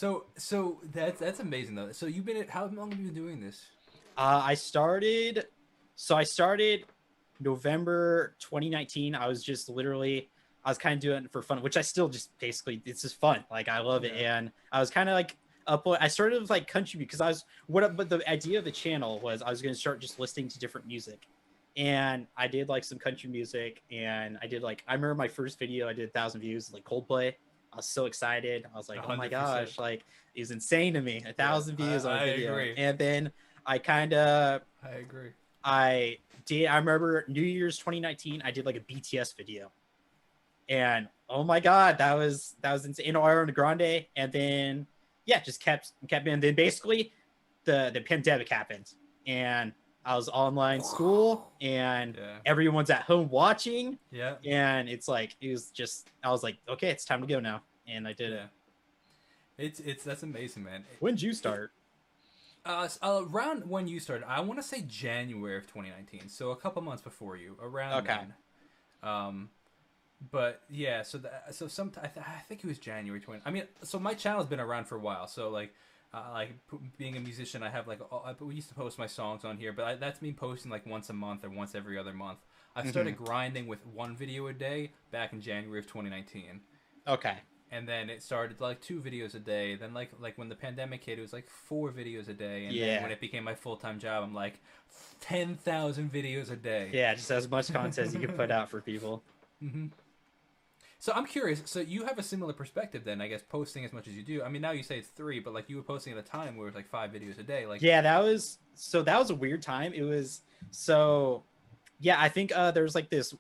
So that's amazing though. So you've been at how long have you been doing this? I started, so I started November 2019. I was just literally, I was kind of doing it for fun, which I still just basically, it's just fun. Like I love it. Yeah. And I was kind of like I started with like country because I was, but the idea of the channel was I was going to start just listening to different music. And I did like some country music and I did like, I remember my first video, I did 1,000 views, like Coldplay. I was so excited. I was like, oh my 100%. gosh, like it was insane to me. A Yeah, thousand I, views on a I video. agree. And then I kind of I agree. I I remember New Year's 2019. I did like a BTS video, and oh my god, that was insane. In Ariana Grande, and then yeah, just kept. And then basically, the pandemic happened, and I was online school, and Yeah. everyone's at home watching, Yeah. and it's like it was just I was like, okay, it's time to go now, and I did it. Yeah. It's that's amazing, man. When did you start? Around when you started, I want to say January of 2019, so a couple months before you, around Okay. then. Um, but yeah, so some I think it was January 20. I mean, so my channel's been around for a while. So being a musician, I have we used to post my songs on here, but that's me posting like once a month or once every other month. I Mm-hmm. started grinding with one video a day back in January of 2019, Okay. and then it started like two videos a day. Then like when the pandemic hit, it was like four videos a day, and then Yeah. when it became my full time job, I'm like 10,000 videos a day. Yeah, just as much content as you can put out for people. Hmm. So I'm curious. So you have a similar perspective then, I guess, posting as much as you do. I mean, now you say it's three, but like you were posting at a time where it was like five videos a day. Like, Yeah, that was a weird time. It was so yeah, I think there's like this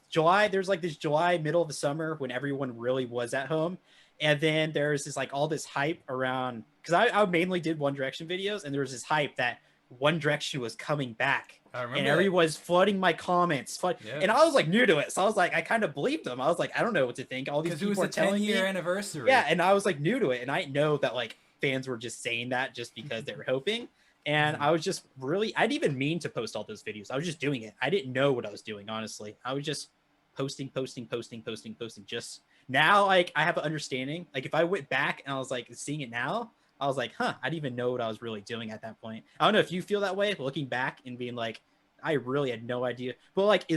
July, middle of the summer when everyone really was at home. And then there's this like all this hype around because I mainly did One Direction videos, and there was this hype that One Direction was coming back. I And remember that. everyone's flooding my comments. Yeah, And I was like new to it. So I was like, I kind of believed them. I was like, I don't know what to think. All these because it was people are the telling 10-year me. anniversary. Yeah, and I was like new to it. And I know that like fans were just saying that just because they were hoping. And Mhm. I was just really, I didn't even mean to post all those videos. I was just doing it. I didn't know what I was doing, honestly. I was just posting. Just now, like, I have an understanding. Like, if I went back and I was like seeing it now, I was like, huh, I didn't even know what I was really doing at that point. I don't know if you feel that way, looking back and being like, I really had no idea. But like,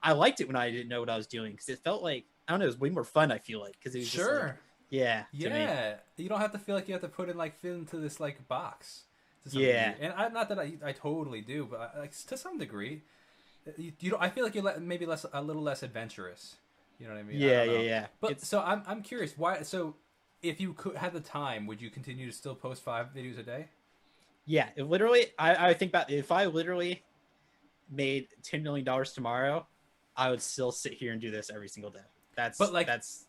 I liked it when I didn't know what I was doing because it felt like, I don't know, it was way more fun, I feel like, because it was just like, Sure. yeah, to me. Yeah, you don't have to feel like you have to put in like fit into this like box to some degree. Yeah. And not that I totally do, but like to some degree, you don't. I feel like you're maybe a little less adventurous. You know what I mean? I Yeah, don't yeah, know. yeah. But It's so I'm curious why. So if you could had the time, would you continue to still post five videos a day? yeah, it literally I think about if I literally made $10 million tomorrow, I would still sit here and do this every single day. But like, That's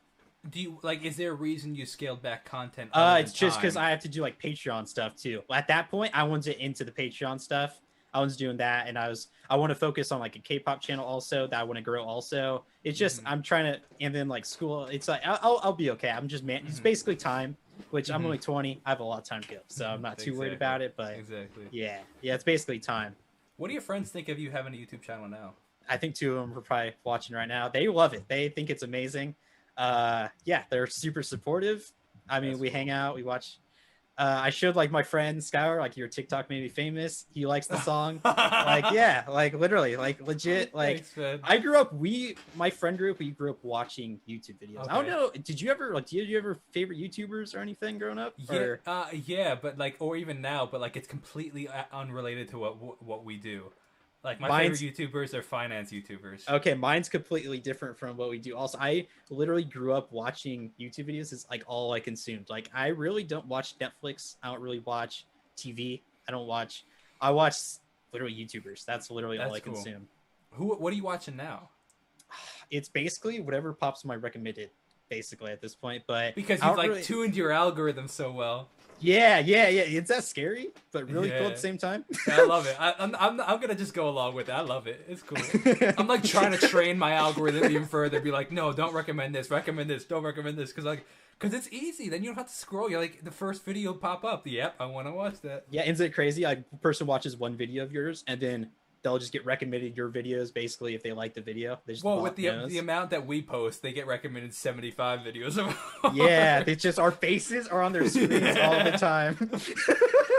do you like? Is there a reason you scaled back content other than it's just because time? I have to do like Patreon stuff too. At that point, I wasn't into the Patreon stuff. I was doing that, and I want to focus on like a K-pop channel also that I want to grow. Also, it's just Hmm. I'm trying to, and then like school. It's like I'll be okay. I'm just man. It's Hmm. basically time, which I'm Hmm. only 20. I have a lot of time to go, so I'm not too worried Exactly. about it. But Exactly. yeah, it's basically time. What do your friends think of you having a YouTube channel now? I think two of them are probably watching right now. They love it. They think it's amazing. Yeah, they're super supportive. I mean, That's we cool. hang out, we watch. I showed like my friend Skylar, like your TikTok made me famous. He likes the song. Like, yeah, like literally, like legit. Like, Thanks, man. I grew up. My friend group, we grew up watching YouTube videos. I don't Okay. know. Did you ever like? Did you ever favorite YouTubers or anything growing up? Yeah, Or yeah, but like, or even now, but like, it's completely unrelated to what we do. Like, my favorite mine's YouTubers are finance YouTubers. Okay, mine's completely different from what we do. Also, I literally grew up watching YouTube videos. It's like all I consumed. Like, I really don't watch Netflix. I don't really watch TV. I don't watch. I watch literally YouTubers. That's literally all That's I cool. consume. What are you watching now? It's basically whatever pops my recommended, basically at this point. But Because I you've don't like really. tuned your algorithm so well. Yeah. It's that scary, but really cool at Yeah, the same time. I love it. I'm gonna just go along with it. I love it. It's cool. I'm like trying to train my algorithm even further. Be like, no, don't recommend this. Recommend this. Don't recommend this. Because it's easy. Then you don't have to scroll. You're like the first video pop up. Yep, I want to watch that. Yeah, isn't it crazy? Like, a person watches one video of yours, and then they'll just get recommended your videos basically if they like the video. They just Well, with the amount that we post, they get recommended 75 videos of yeah, it's just our faces are on their screens all the time.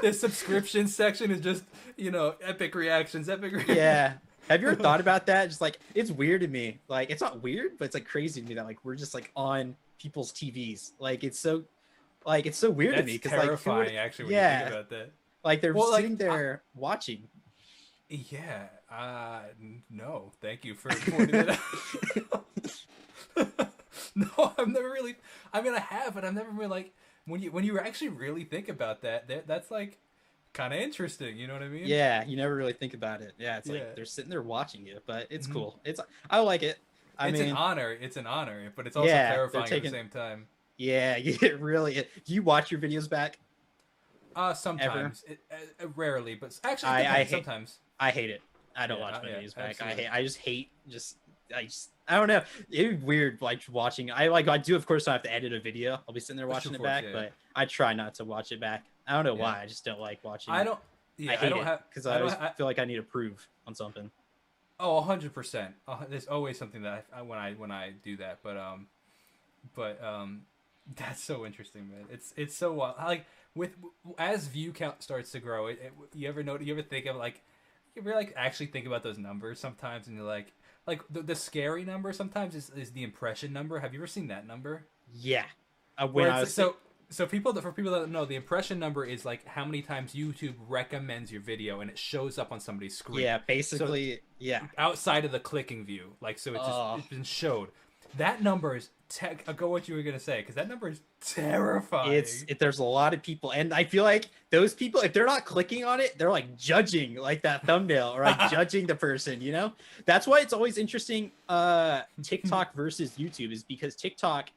The subscription section is just, epic reactions. Yeah. Have you ever thought about that? Just like, it's weird to me. Like, it's not weird, but it's like crazy to me that like we're just like on people's TVs. Like, it's so weird to me because like terrifying actually when you think about that. Like they're sitting there watching. Yeah. No, thank you for pointing it out. No, I've never really. I mean, I have, but I've never really like when you actually really think about that. That's like kind of interesting. You know what I mean? Yeah, you never really think about it. Yeah, it's like they're sitting there watching you, but it's cool. I like it. It's an honor. It's an honor, but it's also terrifying at the same time. Yeah, it really. Do you watch your videos back? Sometimes, rarely, but actually, sometimes. I hate it. I don't watch my videos back. Absolutely. I don't know. It's weird like watching. I do of course I have to edit a video. I'll be sitting there watching it back, but I try not to watch it back. I don't know why. I just don't like watching. I don't. Yeah, I hate it because I always feel like I need to prove on something. Oh, 100%. There's always something that when I do that, but that's so interesting, man. It's so wild. Like as view count starts to grow, you ever think of like. You ever like actually think about those numbers sometimes, and you're like the scary number sometimes is the impression number. Have you ever seen that number? Yeah. So for people that don't know, the impression number is like how many times YouTube recommends your video, and it shows up on somebody's screen. Yeah, basically, outside of the clicking view, like so it's been showed. That number is go what you were gonna say, because that number is terrifying. There's a lot of people, and I feel like those people, if they're not clicking on it, they're like judging like that thumbnail or like judging the person. That's why it's always interesting. TikTok versus YouTube is because TikTok,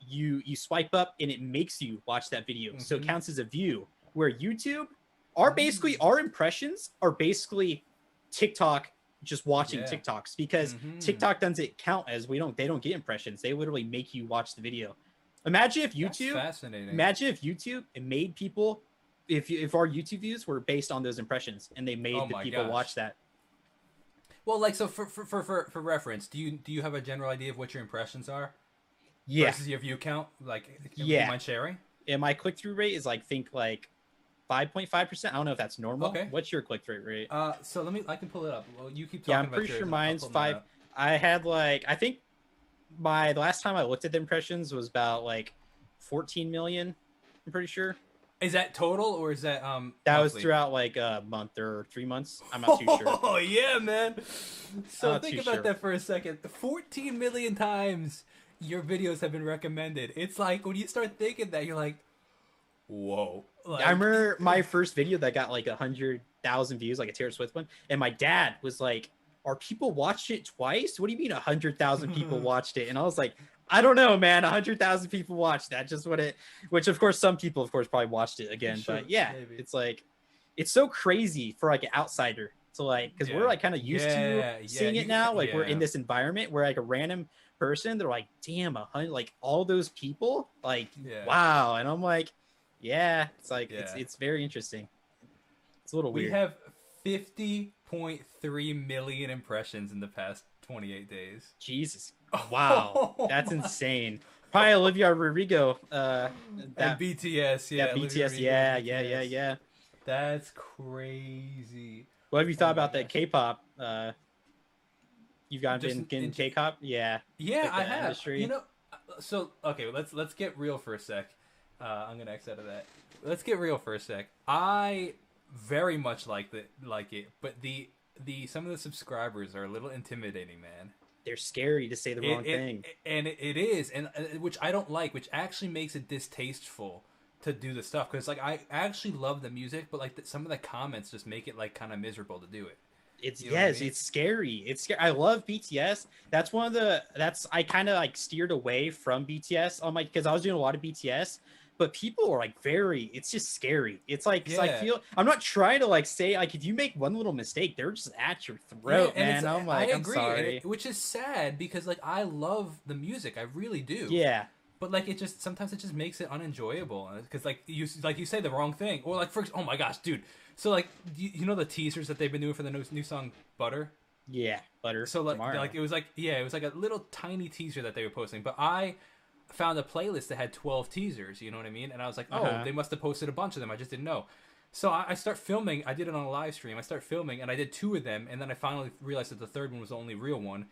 you swipe up and it makes you watch that video, so it counts as a view. Where YouTube, our impressions are basically TikTok. Just watching TikToks, because TikTok doesn't count as they don't get impressions. They literally make you watch the video. Imagine if YouTube, it made people, if our YouTube views were based on those impressions and they made the people watch that. Well, like, so for reference, do you have a general idea of what your impressions are? Yeah. Versus your view count? Like, do you mind sharing? And my click-through rate is like 5.5%. I don't know if that's normal. Okay. What's your click-through rate? So I can pull it up. Well, you keep talking. Yeah, I'm pretty sure mine's 5. I had I think the last time I looked at the impressions was about 14 million. I'm pretty sure. Is that total or is that that monthly? Was throughout a month or 3 months. I'm not too sure. Oh yeah, man. So think about that for a second. 14 million times your videos have been recommended. It's like when you start thinking that, you're like, whoa. I remember my first video that got 100,000 views, like a Taylor Swift one, and my dad was like, "Are people watched it twice? What do you mean 100,000 people watched it?" And I was like, "I don't know, man. 100,000 people watched that. Just what it." Which of course some people probably watched it again, but yeah, maybe. It's it's so crazy for an outsider to because we're kind of used to seeing it now. We're in this environment where a random person, they're like, "Damn, 100!" All those people, wow, and I'm like. Yeah, it's it's very interesting. It's a little weird. We have 50.3 million impressions in the past 28 days. Jesus. Wow. That's insane. Probably Olivia Rodrigo. And BTS, yeah. BTS, yeah. That's crazy. What have you thought about that K-pop? You've been in K-pop? Yeah. Yeah, I have. Industry. So, okay, let's get real for a sec. I'm gonna X out of that. Let's get real for a sec. I very much like it, but the some of the subscribers are a little intimidating, man. They're scary to say the wrong thing, and it is, and which I don't like, which actually makes it distasteful to do the stuff, because I actually love the music, but some of the comments just make it kind of miserable to do it. It's it's scary. It's scary. I love BTS. That's one of the I kind of steered away from BTS on because I was doing a lot of BTS. But people are it's just scary. It's I feel I'm not trying to say if you make one little mistake, they're just at your throat, man. I'm I I'm agree, sorry. Which is sad because I love the music, I really do. Yeah. but like sometimes it just makes it unenjoyable because like you say the wrong thing, or like oh my gosh, dude. So like you know the teasers that they've been doing for the new song Butter. Yeah, Butter. So like tomorrow. it was like a little tiny teaser that they were posting, but I found a playlist that had 12 teasers. You know what I mean? And I was like, oh, they must have posted a bunch of them. I just didn't know. So I start filming. I did it on a live stream. I start filming, and I did 2 of them, and then I finally realized that the third one was the only real one.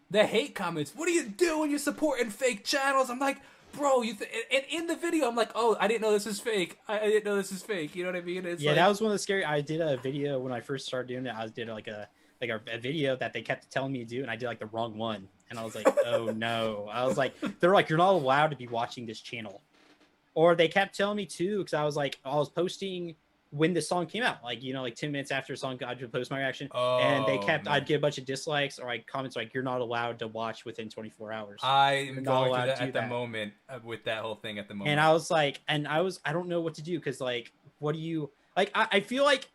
The hate comments. What are you doing? You're supporting fake channels. I'm like, bro, and in the video, I'm like, oh, I didn't know this is fake. I didn't know this is fake. You know what I mean? It's that was one of the scary. I did a video when I first started doing it. I did like a video that they kept telling me to do, and I did like the wrong one, and I was like, oh no. I was like, they're like, you're not allowed to be watching this channel. Or they kept telling me too, because I was posting when the song came out, like, you know, like 10 minutes after the song, I'd post my reaction, and they kept, I'd get a bunch of dislikes, or I'd comments like, you're not allowed to watch within 24 hours. I'm going through that at the moment with that whole thing at the moment. And I was like, I don't know what to do, because like, what do you, like, I feel like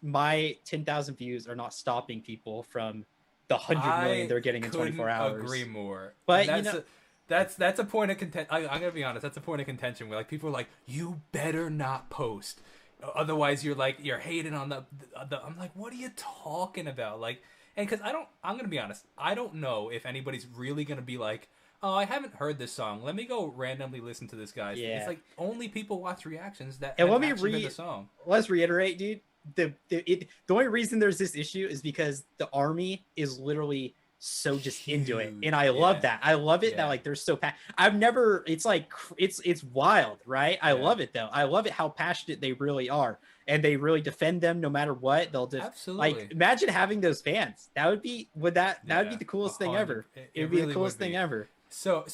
my 10,000 views are not stopping people from the 100 million they're getting in 24 hours. I agree more. But that's a point of contention. I'm gonna be honest. That's a point of contention where like people are like, you better not post, otherwise you're hating on the. I'm like, what are you talking about? Like, and because I'm gonna be honest. I don't know if anybody's really gonna be like, oh, I haven't heard this song. Let me go randomly listen to this guy's. Yeah. It's like only people watch reactions that have actually heard the song. Let's reiterate, dude. The only reason there's this issue is because the army is literally so just into it, and I love that. I love it that like they're so I've never. It's like it's wild, right? I love it though. I love it how passionate they really are, and they really defend them no matter what. They'll just absolutely like imagine having those fans. That would be would be the coolest thing ever. It would be the coolest thing ever. So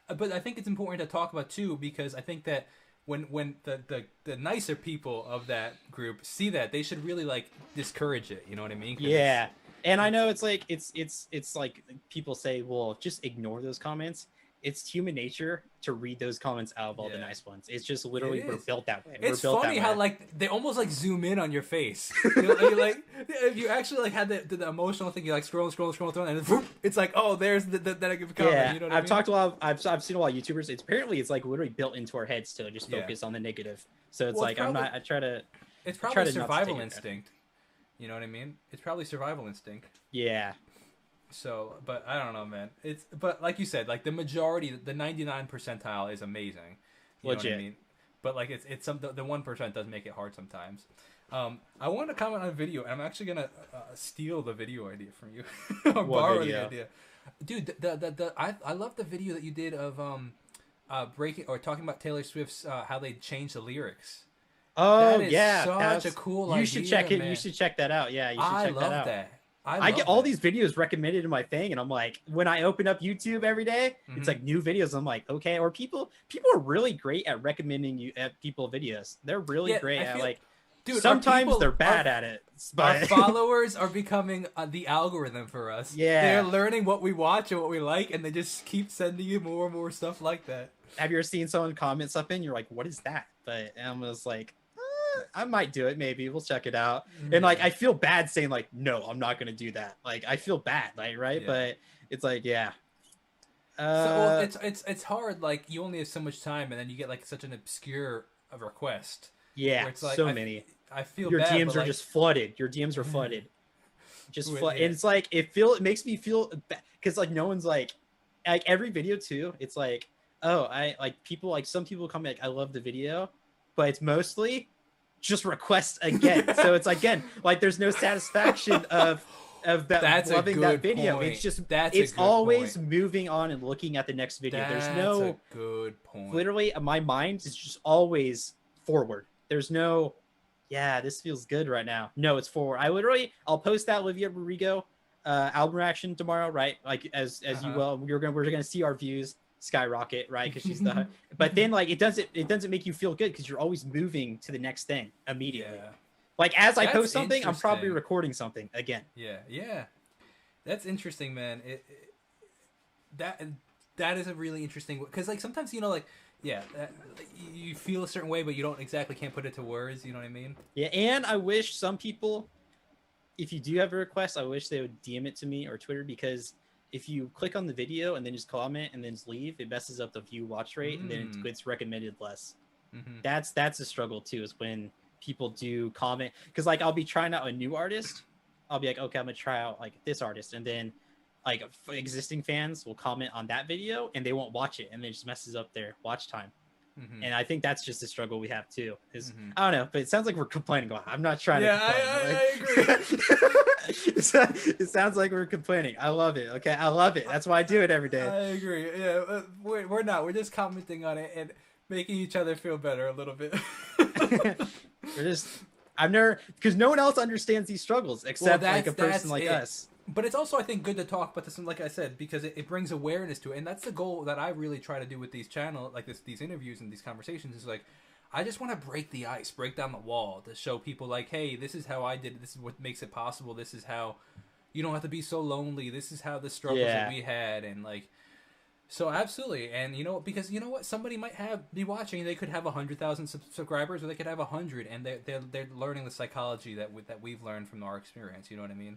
but I think it's important to talk about too, because I think that when the nicer people of that group see that, they should really like discourage it. You know what I mean? Yeah. And I know it's like it's like people say, well, just ignore those comments. It's human nature to read those comments out of all the nice ones. It's just literally we're built that way. It's funny how like they almost like zoom in on your face. You're like if you actually like had the emotional thing, you like scroll through, and then it's like, oh, there's the negative comment. Yeah, you know what I've talked a lot. I've seen a lot of YouTubers. It's like literally built into our heads to just focus on the negative. So it's like probably, I try to. It's probably survival instinct. You know what I mean? It's probably survival instinct. Yeah. So, but I don't know, man. But like you said, like the majority, the 99 percentile is amazing. You Legit. know what I mean? But like it's the 1% does make it hard sometimes. I want to comment on a video, and I'm actually gonna steal the video idea from you, or borrow the idea, dude. I love the video that you did of breaking or talking about Taylor Swift's how they changed the lyrics. Oh that is such a cool idea. You should check it. Man. You should check that out. Yeah, you should check that out. That. I get all these videos recommended in my thing, and I'm like, when I open up YouTube every day, it's like new videos. I'm like, okay. Or people are really great at recommending people videos. They're really great at like. Dude, sometimes they're bad at it. But our followers are becoming the algorithm for us. Yeah, they're learning what we watch and what we like, and they just keep sending you more and more stuff like that. Have you ever seen someone comment something? You're like, what is that? But I was like, I might do it. Maybe we'll check it out. And like, I feel bad saying like, no, I'm not gonna do that. Like, I feel bad, like, right? Yeah. But it's like, yeah. So it's hard. Like, you only have so much time, and then you get like such an obscure request. Yeah, it's like, so many. I feel your bad, DMs are like, just flooded. Your DMs are flooded. Just flood. And it's like it makes me feel bad because like no one's like every video too. It's like, oh, I like people like some people come like, I love the video, but it's mostly just requests again. So it's again like there's no satisfaction of that loving that video. Point. It's just it's always moving on and looking at the next video. There's no a good point. Literally, my mind is just always forward. There's no, yeah, this feels good right now. No, it's forward. I'll post that Olivia Rodrigo album reaction tomorrow, right? Like as you will. We're gonna see our views skyrocket, right? Because she's the. But then like it doesn't make you feel good because you're always moving to the next thing immediately. Yeah. Like as I post something, I'm probably recording something again. Yeah, that's interesting, man. That is a really interesting because like sometimes like. Yeah, you feel a certain way, but you can't put it to words. You know what I mean? Yeah, and I wish some people, if you do have a request, I wish they would DM it to me or Twitter because if you click on the video and then just comment and then just leave, it messes up the view watch rate, and then it gets recommended less. That's a struggle too, is when people do comment, because like I'll be trying out a new artist, I'll be like, okay, I'm gonna try out like this artist, and then like existing fans will comment on that video and they won't watch it, and it just messes up their watch time. And I think that's just a struggle we have too. Is I don't know, but it sounds like we're complaining a lot. I'm not trying to complain. I agree. It sounds like we're complaining. I love it. Okay, I love it. That's why I do it every day. I agree. Yeah, we're not. We're just commenting on it and making each other feel better a little bit. I've never, because no one else understands these struggles except like a person like us. But it's also, I think, good to talk about this, like I said, because it brings awareness to it, and that's the goal that I really try to do with these these interviews and these conversations. Is like, I just want to break the ice, break down the wall, to show people like, hey, this is how I did it. This is what makes it possible. This is how you don't have to be so lonely. This is how the struggles that we had, and like, so absolutely. And because you know what, somebody might be watching, they could have 100,000 subscribers, or they could have 100, and they're learning the psychology that we've learned from our experience. You know what I mean?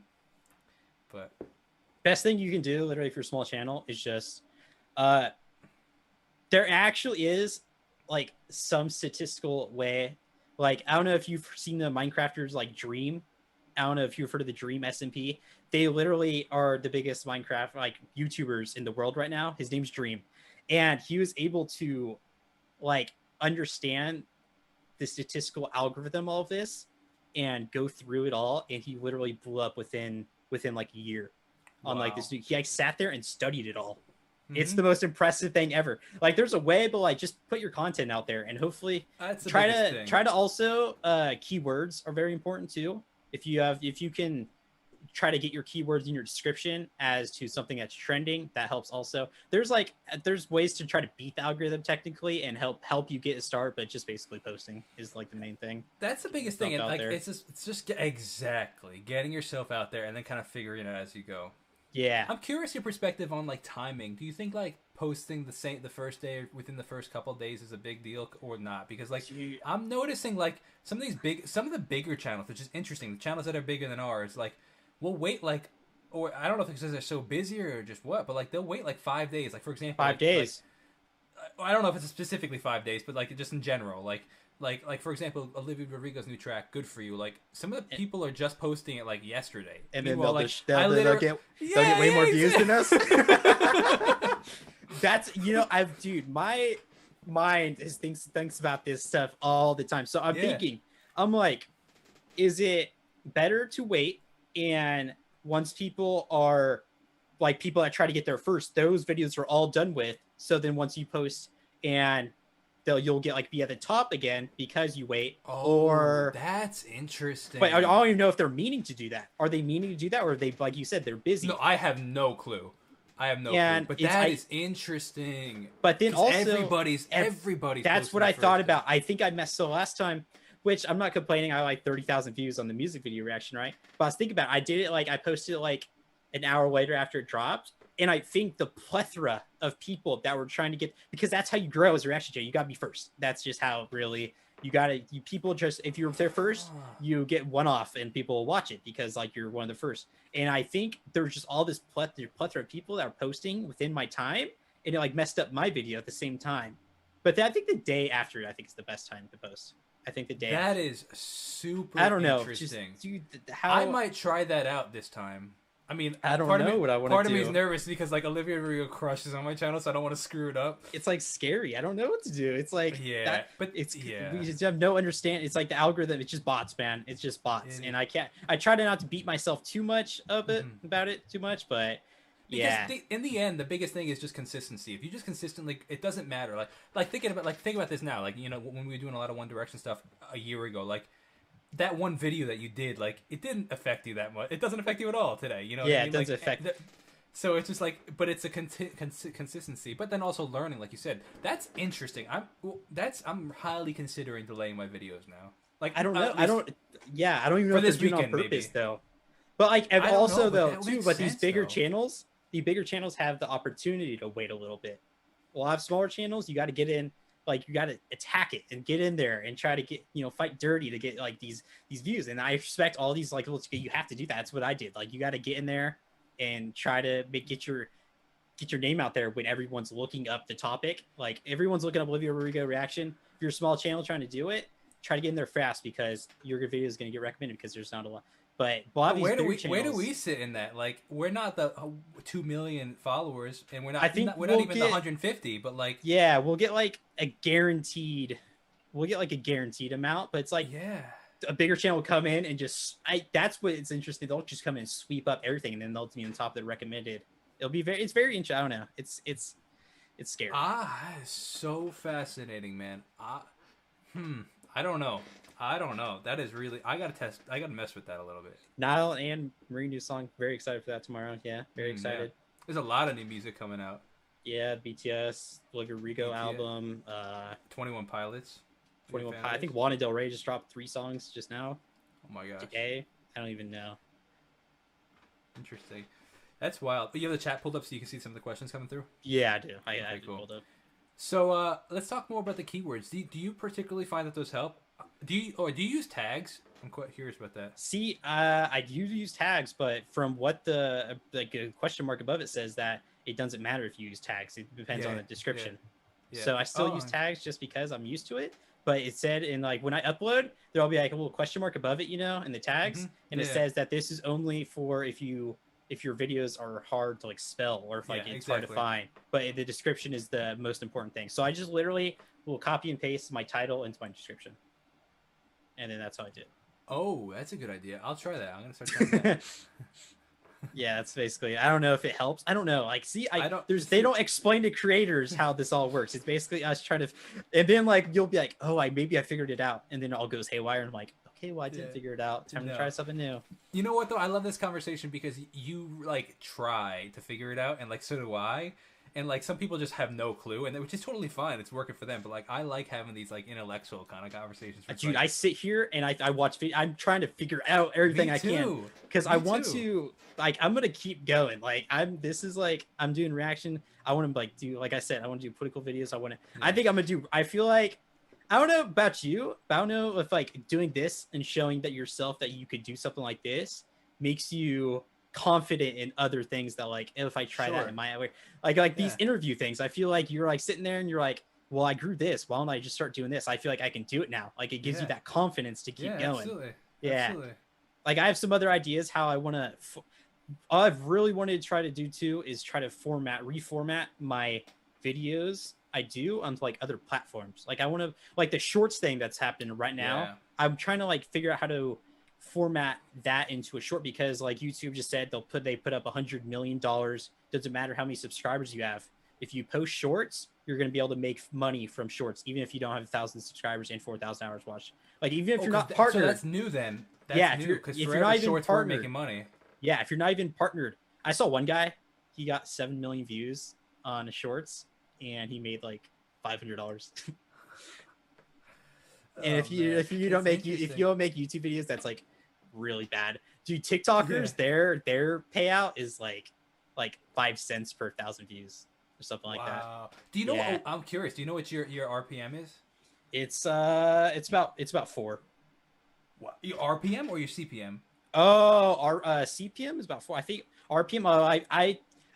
But best thing you can do, literally, for a small channel is just, there actually is like some statistical way. Like, I don't know if you've seen the Minecrafters like Dream. I don't know if you've heard of the Dream SMP. They literally are the biggest Minecraft like YouTubers in the world right now. His name's Dream, and he was able to like understand the statistical algorithm, all of this, and go through it all. And he literally blew up within like a year on like this. He like sat there and studied it all. It's the most impressive thing ever. Like, there's a way, but like, just put your content out there, and hopefully try to also keywords are very important too. If you can try to get your keywords in your description as to something that's trending, that helps also. There's ways to try to beat the algorithm technically and help you get a start, but just basically posting is like the main thing. That's the biggest thing. And like, it's just exactly getting yourself out there and then kind of figuring it out as you go. Yeah. I'm curious your perspective on like timing. Do you think like posting the first day or within the first couple of days is a big deal or not? Because like, I'm noticing like some of the bigger channels, which is interesting, the channels that are bigger than ours, like, we'll wait like, or I don't know if it's because they're so busy or just what, but like they'll wait like 5 days. Like, for example, 5 days. Like, I don't know if it's specifically 5 days, but like just in general, like for example, Olivia Rodrigo's new track, "Good for You." Like, some of the people are just posting it like yesterday, and then they'll get way more views than us. That's dude, my mind thinks about this stuff all the time. So I'm thinking, I'm like, is it better to wait? And once people are like, people that try to get there first, those videos are all done with. So then once you post, and you'll get like be at the top again because you wait. Or that's interesting. But I don't even know if they're meaning to do that. Are they meaning to do that, or are they, like you said, they're busy? No, I have no clue. But that is interesting. But then also everybody's. That's what I thought about. I think I messed so last time, which I'm not complaining. I like 30,000 views on the music video reaction, right? But I was thinking about it. I did it like, I posted it like an hour later after it dropped. And I think the plethora of people that were trying to get, because that's how you grow as a reaction channel. You got to be first. That's just how really people just, if you're there first, you get one off and people will watch it because like you're one of the first. And I think there's just all this plethora of people that are posting within my time, and it like messed up my video at the same time. But I think the day after it, I think it's the best time to post. I think the day that after. Is super I don't know. Interesting. Just, dude, I might try that out this time. I mean, I don't know what I want to do. Part of me is nervous because like Olivia Rodrigo crushes on my channel, so I don't want to screw it up. It's like scary. I don't know what to do. It's like, we just have no understanding. It's like the algorithm. It's just bots, man. It's just bots, and I try to not to beat myself too much about it too much, but in the end, the biggest thing is just consistency. If you just consistently, it doesn't matter. Think about this now. Like, when we were doing a lot of One Direction stuff a year ago, like, that one video that you did, like, it didn't affect you that much. It doesn't affect you at all today. You know? Yeah, it doesn't affect. So it's just like, but it's a consistency. But then also learning, like you said, that's interesting. I'm highly considering delaying my videos now. Like, I don't know. I don't even know if this they're doing on purpose maybe. Though. But like, and also though, but these bigger channels, the bigger channels have the opportunity to wait a little bit. We'll have smaller channels. You got to get in. Like, you got to attack it and get in there and try to get, fight dirty to get like these views. And I respect all these, like, you have to do that. That's what I did. Like, you got to get in there and try to get your name out there when everyone's looking up the topic. Like everyone's looking up Olivia Rodrigo reaction. If you're a small channel trying to do it, try to get in there fast because your video is going to get recommended because there's not a lot. But where do we sit in that? Like we're not the 2 million followers, and we're not. We're not even the 150. But like, yeah, we'll get like a guaranteed amount. But it's like, yeah, a bigger channel will come in and just that's what it's interesting. They'll just come in and sweep up everything, and then they'll be on top of the recommended. It's very interesting. I don't know. It's scary. That is so fascinating, man. I don't know. That is really. I gotta mess with that a little bit. Niall and Marie new song. Very excited for that tomorrow. Yeah, very excited. Yeah. There's a lot of new music coming out. Yeah, BTS, Olivia Rodrigo album. 21 Pilots. 21 Pilots. I think Lana Del Rey just dropped 3 songs just now. Oh my gosh. Today, I don't even know. Interesting. That's wild. You have the chat pulled up so you can see some of the questions coming through? Yeah, I do. I cool. Pulled up. So let's talk more about the keywords. Do you particularly find that those help? Do you use tags? I'm quite curious about that. See, I do use tags, but from what the question mark above it says that it doesn't matter if you use tags. It depends on the description. Yeah. So I still use tags just because I'm used to it. But it said in like when I upload, there'll be like a little question mark above it, in the tags, and it says that this is only for if your videos are hard to like spell or if like it's hard to find. But the description is the most important thing. So I just literally will copy and paste my title into my description, and then that's how I did. Oh, that's a good idea. I'll try that. I'm gonna start trying that. Yeah, that's basically. I don't know if it helps. I don't know. Like, see, they don't explain to creators how this all works. It's basically us trying to, and then like you'll be like, oh, maybe I figured it out, and then it all goes haywire, and I'm like, okay, well I didn't figure it out. Time to try something new. You know what though? I love this conversation because you like try to figure it out, and like so do I. And like some people just have no clue, and which is totally fine. It's working for them. But like I like having these like intellectual kind of conversations. Dude, I sit here and I watch. I'm trying to figure out everything I can because I want to. Like I'm gonna keep going. Like I'm doing reaction. I want to like do, like I said, I want to do political videos. I think I'm gonna do. I feel like I don't know about you, but I don't know if like doing this and showing that yourself that you could do something like this makes you confident in other things that like if I try that in my way, like these interview things, I feel like you're like sitting there and you're like, well, I grew this. Why don't I just start doing this? I feel like I can do it now. Like it gives you that confidence to keep going. Absolutely. Yeah. Absolutely. Like I have some other ideas how I want to. All I've really wanted to try to do too is try to reformat my videos I do onto like other platforms. Like I want to like the shorts thing that's happening right now. Yeah. I'm trying to like figure out how to format that into a short because like YouTube just said they put up $100 million. Doesn't matter how many subscribers you have. If you post shorts, you're going to be able to make money from shorts, even if you don't have 1,000 subscribers and 4,000 hours watched. Like even if you're not partnered, so that's new then. That's new because if you're not even shorts weren't making money. Yeah, if you're not even partnered. I saw one guy, he got 7 million views on shorts and he made like $500. And if you don't make YouTube videos, that's like really bad. Dude, TikTokers, their payout is like 5 cents per 1,000 views or something like that. Do you know what, I'm curious, do you know what your RPM is? It's about 4. What, your RPM or your CPM? Oh, our CPM is about 4. I think RPM.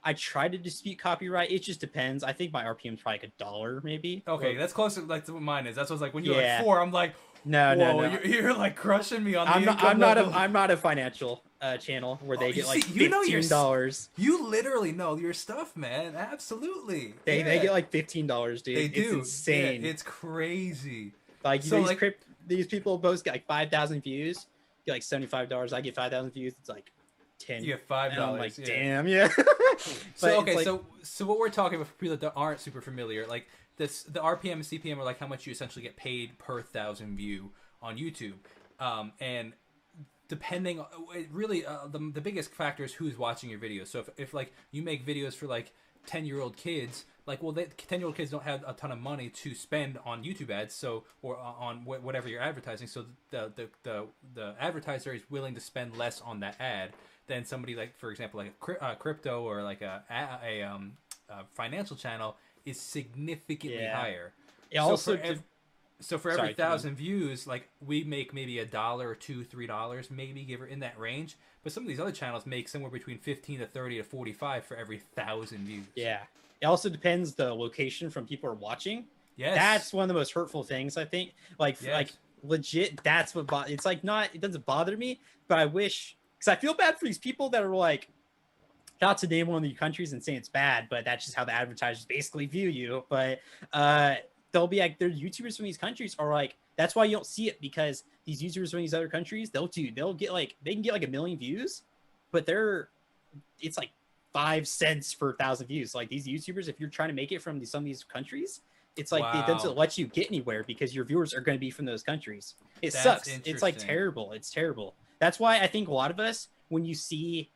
I try to dispute copyright. It just depends. I think my RPM is probably like $1 maybe. Okay, that's close to like to what mine is. That's what's like when you're like 4. I'm like, no. You're like crushing me on. I'm not a financial channel where they get like $15. You literally know your stuff, man. Absolutely. They get like $15, dude. They do. It's insane. Yeah, it's crazy. Like these people both get like 5,000 views. Get like $75. I get 5,000 views. It's like 10. You get $5. I'm like, damn, yeah. So okay, so what we're talking about for people that aren't super familiar, like the RPM and CPM are like how much you essentially get paid per 1,000 view on YouTube, and depending, it really the biggest factor is who's watching your videos. So if like you make videos for like 10-year-old kids, like 10-year-old kids don't have a ton of money to spend on YouTube ads, so or on whatever you're advertising. So the advertiser is willing to spend less on that ad than somebody like, for example, like a crypto or like a financial channel is significantly higher. It also So for every Sorry, continue. 1,000 views, like we make maybe $1 or $2, $3, maybe give her in that range. But some of these other channels make somewhere between 15 to 30 to 45 for every 1,000 views. Yeah. It also depends the location from people are watching. Yes. That's one of the most hurtful things, I think. Like Yes. legit, that's what it's like. Not it doesn't bother me, but I wish because I feel bad for these people that are like not to name one of the countries and say it's bad, but that's just how the advertisers basically view you. But they'll be like, their YouTubers from these countries are like, that's why you don't see it because these YouTubers from these other countries, they'll get like they can get like 1,000,000 views, but it's like 5 cents for 1,000 views. Like these YouTubers, if you're trying to make it from some of these countries, it's like it Wow. doesn't let you get anywhere because your viewers are going to be from those countries. It That's sucks. It's like interesting. terrible. It's terrible. That's why I think a lot of us, when you see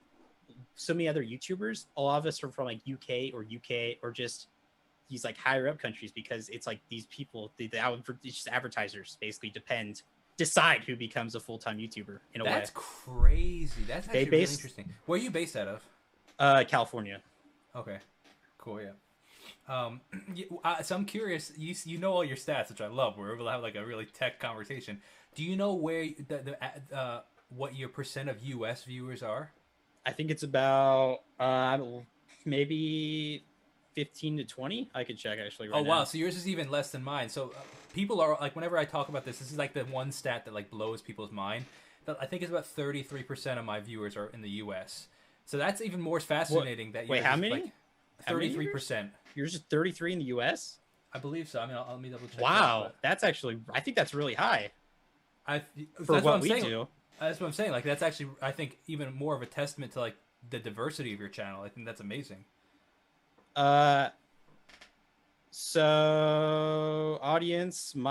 so many other YouTubers, a lot of us are from like UK or just these like higher up countries because it's like these people, it's just advertisers basically decide who becomes a full-time YouTuber in a way. That's crazy. That's They actually really base interesting. Where are you based out of? California. Okay. Cool. Yeah. So I'm curious. You know all your stats, which I love. We're able to have like a really tech conversation. Do you know where what your percent of U.S. viewers are? I think it's about maybe 15 to 20. I could check actually right Oh now. wow, so yours is even less than mine. So people are like, whenever I talk about this is like the one stat that like blows people's mind. That I think it's about 33% of my viewers are in the U.S. So that's even more fascinating. That Wait, how many? Like 33%. Yours is 33 in the U.S. I believe so. I mean, let me double check. Wow, that's actually I think that's really high I for that's what I'm we saying. do. That's what I'm saying. Like that's actually I think even more of a testament to like the diversity of your channel. I think that's amazing. Uh, so audience, so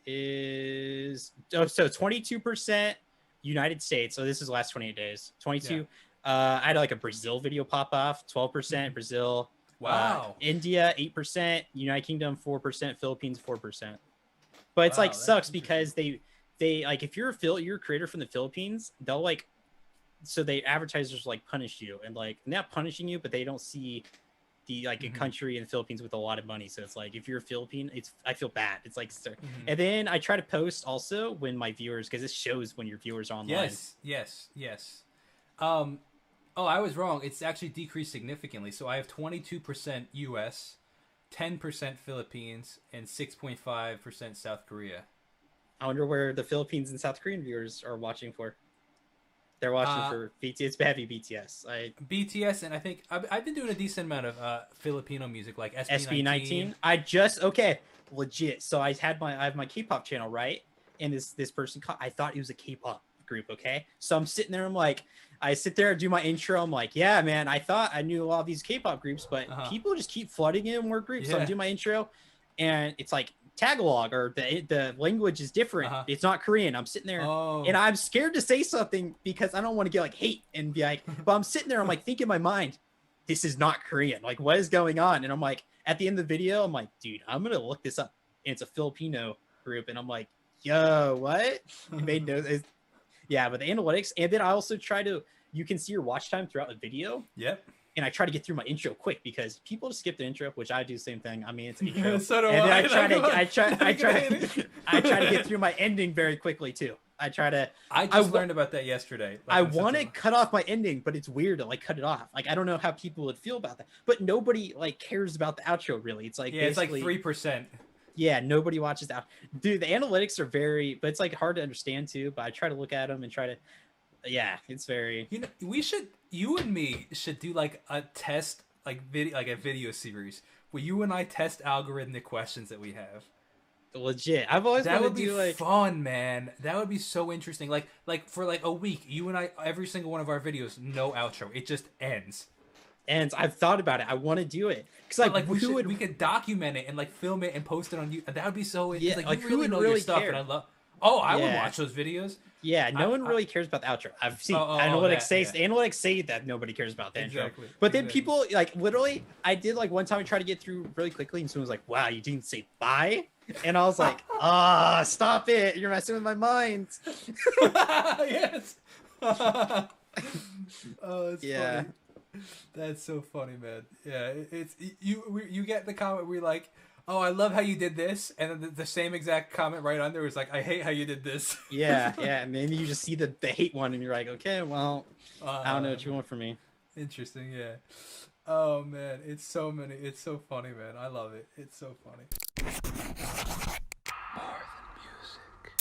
22% United States. So this is the last 28 days. 22. Yeah. I had like a Brazil video pop off. 12% Brazil. Wow. India 8%. United Kingdom 4%. Philippines 4%. But it's like Wow, that's sucks because they like if you're a creator from the Philippines, they'll like so they advertisers like punish you and like not punishing you, but they don't see the like a country in the Philippines with a lot of money. So it's like if you're a Philippine, I feel bad. It's like and then I try to post also when my viewers because it shows when your viewers are online. Yes. Oh, I was wrong. It's actually decreased significantly. So I have 22% U.S., 10% Philippines, and 6.5% South Korea. I wonder where the Philippines and South Korean viewers are watching for. They're watching for BTS. It's heavy BTS. BTS, and I think I've been doing a decent amount of Filipino music, like SB19. Legit. So I have my K-pop channel, right? And this person, I thought it was a K-pop group. Okay, so I'm sitting there. I sit there, do my intro. I'm like, yeah, man. I thought I knew a lot of these K-pop groups, but people just keep flooding in more groups. So I'm doing my intro, and it's like Tagalog or the language is different. It's not Korean. I'm sitting there and I'm scared to say something because I don't want to get like hate and be like, but I'm sitting there, I'm like thinking in my mind, this is not Korean. Like, what is going on? And I'm like, at the end of the video, I'm like, dude, I'm going to look this up. And it's a Filipino group. And I'm like, yo, what? You made no, yeah, but the analytics. And then I also you can see your watch time throughout the video. Yep. And I try to get through my intro quick because people just skip the intro, which I do the same thing. I mean, it's an intro. So do and then I I try to get through my ending very quickly too. I just learned about that yesterday. I want to cut off my ending, but it's weird to like cut it off. Like I don't know how people would feel about that. But nobody like cares about the outro really. It's like it's like 3%. Yeah, nobody watches that. Dude, the analytics are but it's like hard to understand too. But I try to look at them and try to. Yeah, it's very. You know, you and me should do like a test, like a video series where you and I test algorithmic questions that we have. Legit, I've always that would be like fun, man. That would be so interesting. Like for like a week, you and I, every single one of our videos, no outro. It just ends. And I've thought about it. I want to do it because like we could document it and like film it and post it on YouTube. That would be so. Yeah, like you who would know your stuff, and I love. Oh, I would watch those videos. Yeah, no one really cares about the outro. I've seen analytics say that nobody cares about the intro. But then people like literally, I did like one time I tried to get through really quickly, and someone was like, "Wow, you didn't say bye," and I was like, stop it! You're messing with my mind." Yes. Oh, it's yeah. Funny. That's so funny, man. Yeah, it's you get the comment where you're like, oh, I love how you did this, and then the same exact comment right under was like, I hate how you did this. Yeah, yeah. And then you just see the hate one, and you're like, okay, well, I don't know what you want from me. Interesting, yeah. Oh man, it's so funny, man. I love it. It's so funny.